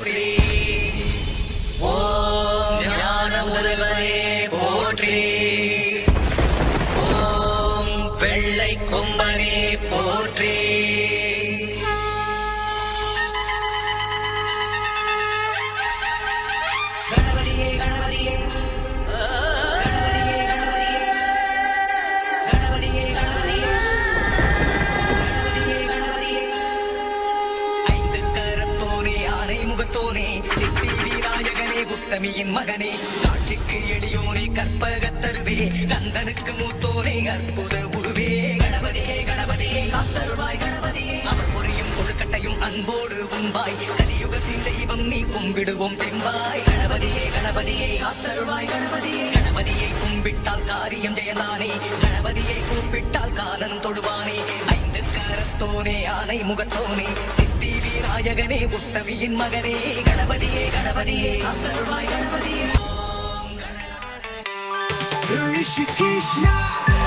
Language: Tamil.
போற்றி. ஓம் ஞான முதல்வனே போற்றி. ஓம் வெள்ளை கொம்பனே போற்றி. கணபதியே கணபதியே உத்தமியின் மகனே, காட்சிக்கு எளியோனே, கற்பகத்தருவே, நந்தனுக்கு மூத்தோனே, அற்புத உருவே. கணபதியே கணபதியே காத்தருள்வாய் கணபதியே, அவர் பொறியும் கொழுக்கட்டையும் அன்போடு உண்பாய். கலியுகத்தின் தெய்வம் நீ கும்பிடுவோம் தெம்பாய். கணபதியே கணபதியே காத்தருள்வாய் கணபதியே, கணபதியை கும்பிட்டால் காரியம் ஜெயந்தானே, கணபதியை கூப்பிட்டால் காலன் தொடுவானே. ஐந்து கரத்தோனே, ஆனை முகத்தோனே, சித்தி விநாயகனே, உத்தமியின் மகனே. கணபதியே கணபதியே காத்தருள்வாய் கணபதியே. Rishikesh.